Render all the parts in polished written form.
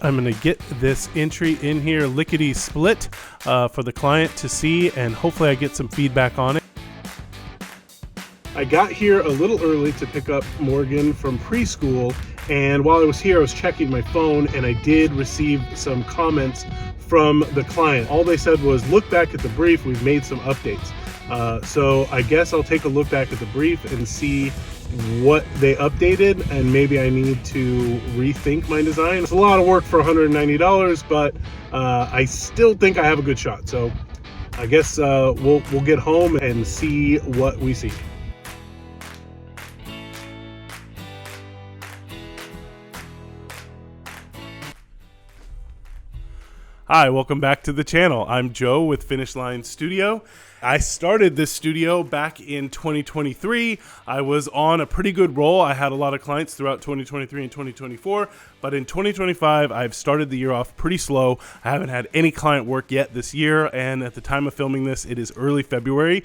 I'm going to get this entry in here lickety split for the client to see, and hopefully I get some feedback on it. I got here a little early to pick up Morgan from preschool, and while I was here I was checking my phone and I did receive some comments from the client. All they said was, look back at the brief, we've made some updates. So I guess I'll take a look back at the brief and see what they updated, and maybe I need to rethink my design. It's a lot of work for $190, but I still think I have a good shot. So I guess we'll get home and see what we see. Hi, welcome back to the channel. I'm Joe with Finish Line Studio. I started this studio back in 2023. I was on a pretty good roll. I had a lot of clients throughout 2023 and 2024, but in 2025, I've started the year off pretty slow. I haven't had any client work yet this year, and at the time of filming this, it is early February.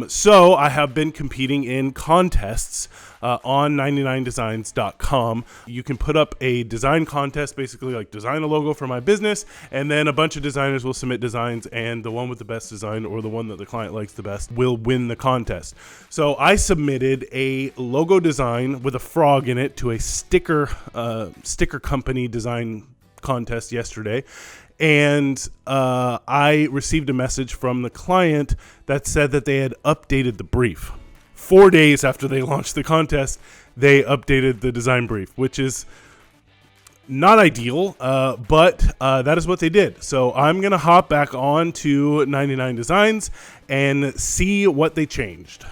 So I have been competing in contests on 99designs.com. You can put up a design contest, basically like design a logo for my business, and then a bunch of designers will submit designs, and the one with the best design or the one that the client likes the best will win the contest. So I submitted a logo design with a frog in it to a sticker company design contest yesterday. And I received a message from the client that said that they had updated the brief. 4 days after they launched the contest, they updated the design brief, which is not ideal, but that is what they did. So I'm going to hop back on to 99 Designs and see what they changed.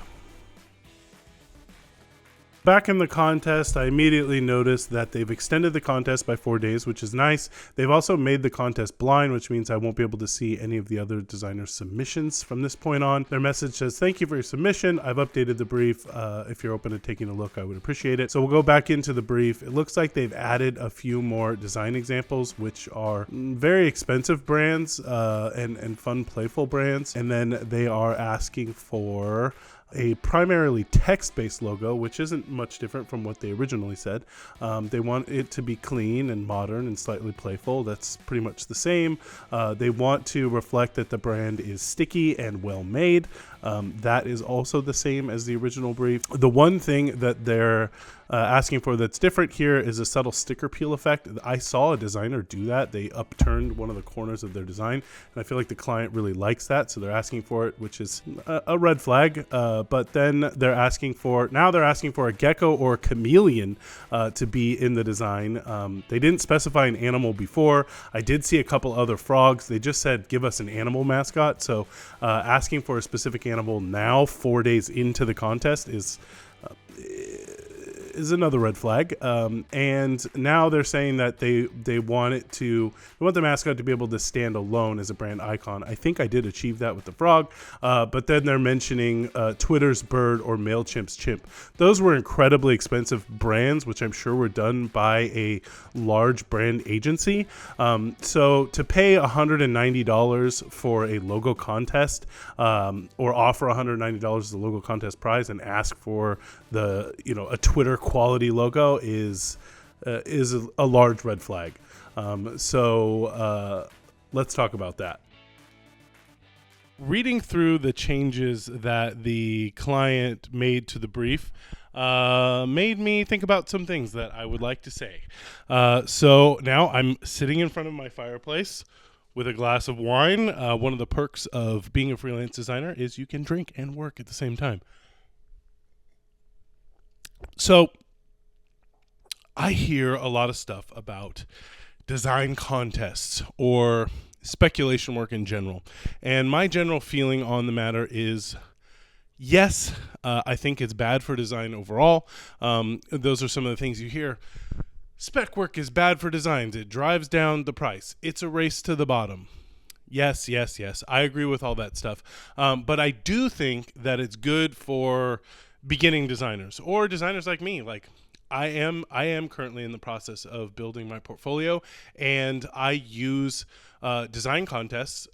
Back in the contest, I immediately noticed that they've extended the contest by 4 days, which is nice. They've also made the contest blind, which means I won't be able to see any of the other designers' submissions from this point on. Their message says, thank you for your submission. I've updated the brief. If you're open to taking a look, I would appreciate it. So we'll go back into the brief. It looks like they've added a few more design examples, which are very expensive brands and fun, playful brands. And then they are asking for a primarily text-based logo, which isn't much different from what they originally said. They want it to be clean and modern and slightly playful. That's pretty much the same. They want to reflect that the brand is sticky and well-made. That is also the same as the original brief. The one thing that they're asking for that's different here is a subtle sticker peel effect. I saw a designer do that. They upturned one of the corners of their design, and I feel like the client really likes that, so they're asking for it, which is a red flag. But then they're asking for a gecko or a chameleon to be in the design. They didn't specify an animal before. I did see a couple other frogs. They just said, give us an animal mascot. So asking for a specific animal now, 4 days into the contest, is another red flag. And now they're saying that they want the mascot to be able to stand alone as a brand icon. I think I did achieve that with the frog, but then they're mentioning Twitter's bird or MailChimp's chimp. Those were incredibly expensive brands, which I'm sure were done by a large brand agency. So to pay $190 for a logo contest, or offer $190 as a logo contest prize and ask for a Twitter quality logo is a large red flag. So let's talk about that. Reading through the changes that the client made to the brief made me think about some things that I would like to say. So now I'm sitting in front of my fireplace with a glass of wine. One of the perks of being a freelance designer is you can drink and work at the same time. So I hear a lot of stuff about design contests or speculation work in general. And my general feeling on the matter is, yes, I think it's bad for design overall. Those are some of the things you hear. Spec work is bad for designs. It drives down the price. It's a race to the bottom. Yes. I agree with all that stuff. But I do think that it's good for beginning designers or designers like me. Like I am currently in the process of building my portfolio, and I use design contests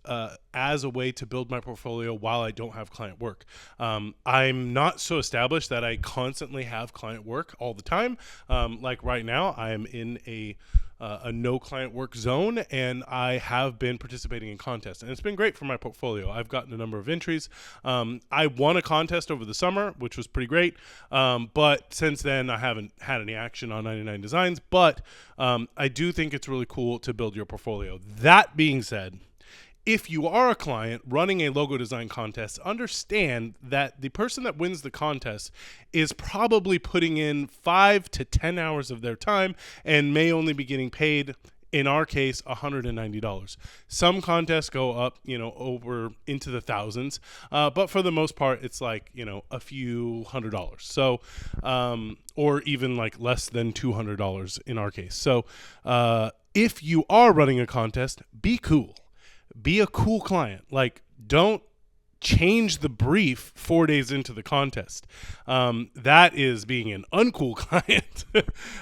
as a way to build my portfolio while I don't have client work. I'm not so established that I constantly have client work all the time. Like right now, I am in a a no client work zone, and I have been participating in contests, and it's been great for my portfolio. I've gotten a number of entries. I won a contest over the summer, which was pretty great, but since then I haven't had any action on 99 designs, but I do think it's really cool to build your portfolio. That being said, if you are a client running a logo design contest, understand that the person that wins the contest is probably putting in 5 to 10 hours of their time and may only be getting paid, in our case, $190. Some contests go up, over into the thousands, but for the most part, it's like, a few $100s. So, or even like less than $200 in our case. So, if you are running a contest, be cool. Be a cool client. Like, don't change the brief 4 days into the contest. That is being an uncool client.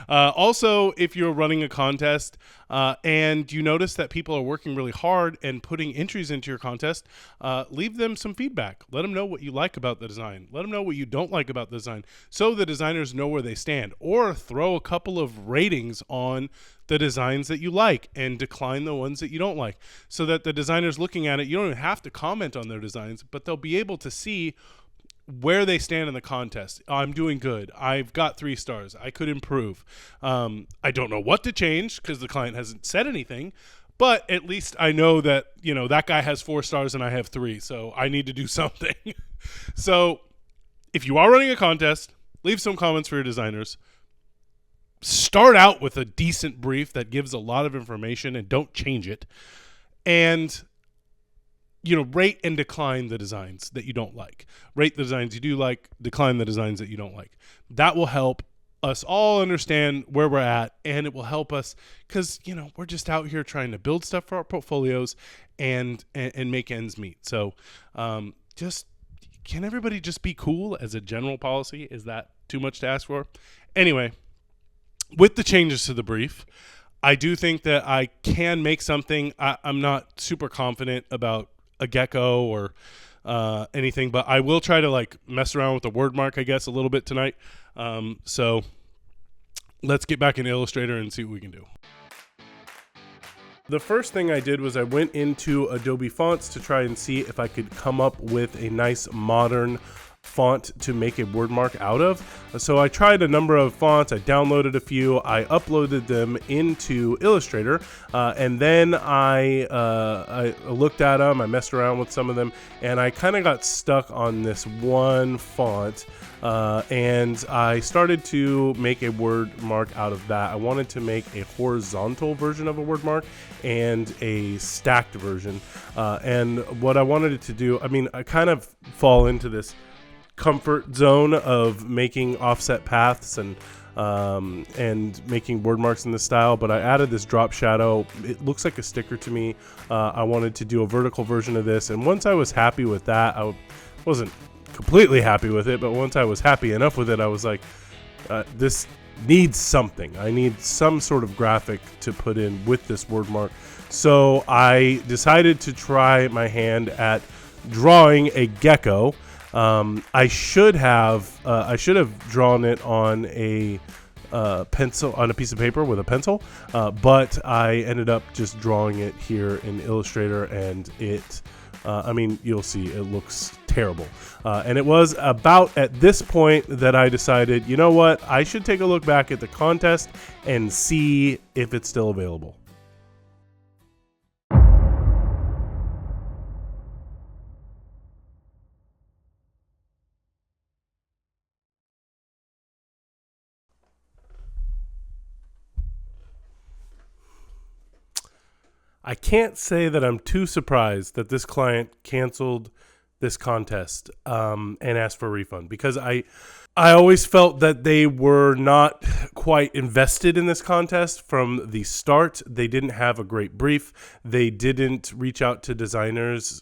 Also, if you're running a contest and you notice that people are working really hard and putting entries into your contest, leave them some feedback. Let them know what you like about the design. Let them know what you don't like about the design, so the designers know where they stand. Or throw a couple of ratings on the designs that you like and decline the ones that you don't like, so that the designers looking at it, you don't even have to comment on their designs, but they'll be able to see where they stand in the contest. I'm doing good. I've got 3 stars. I could improve. I don't know what to change because the client hasn't said anything, but at least I know that, that guy has 4 stars and I have 3. So I need to do something. So if you are running a contest, leave some comments for your designers. Start out with a decent brief that gives a lot of information and don't change it. And, rate and decline the designs that you don't like. Rate the designs you do like, decline the designs that you don't like. That will help us all understand where we're at, and it will help us because, we're just out here trying to build stuff for our portfolios and make ends meet. So can everybody just be cool as a general policy? Is that too much to ask for? Anyway, with the changes to the brief, I do think that I can make something. I'm not super confident about a gecko or anything, but I will try to mess around with the word mark, I guess, a little bit tonight. So let's get back in Illustrator and see what we can do. The first thing I did was I went into Adobe Fonts to try and see if I could come up with a nice modern font to make a word mark out of. So I tried a number of fonts. I downloaded a few. I uploaded them into Illustrator, and then I looked at them. I messed around with some of them, and I kind of got stuck on this one font. And I started to make a word mark out of that. I wanted to make a horizontal version of a word mark and a stacked version. And what I wanted it to do, I kind of fall into this comfort zone of making offset paths and making word marks in this style, but I added this drop shadow. It looks like a sticker to me. I wanted to do a vertical version of this, and once I was happy with that, I wasn't completely happy with it, but once I was happy enough with it, I was like, this needs something. I need some sort of graphic to put in with this word mark. So I decided to try my hand at drawing a gecko. I should have drawn it on a pencil, on a piece of paper with a pencil, but I ended up just drawing it here in Illustrator, and it you'll see it looks terrible. And it was about at this point that I decided, you know what, I should take a look back at the contest and see if it's still available. I can't say that I'm too surprised that this client canceled this contest and asked for a refund, because I always felt that they were not quite invested in this contest from the start. They didn't have a great brief. They didn't reach out to designers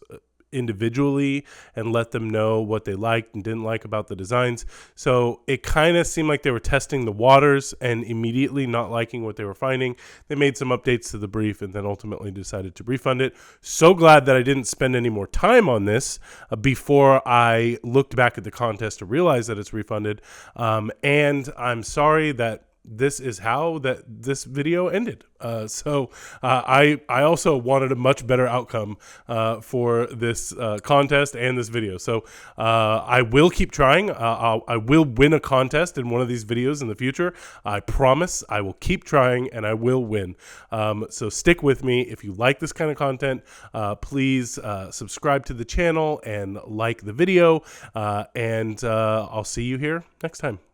individually and let them know what they liked and didn't like about the designs. So it kind of seemed like they were testing the waters and immediately not liking what they were finding. They made some updates to the brief and then ultimately decided to refund it. So glad that I didn't spend any more time on this before I looked back at the contest to realize that it's refunded. And I'm sorry that this is how this video ended. I also wanted a much better outcome for this contest and this video. So I will keep trying. I will win a contest in one of these videos in the future. I promise I will keep trying and I will win. So stick with me. If you like this kind of content, please subscribe to the channel and like the video. And I'll see you here next time.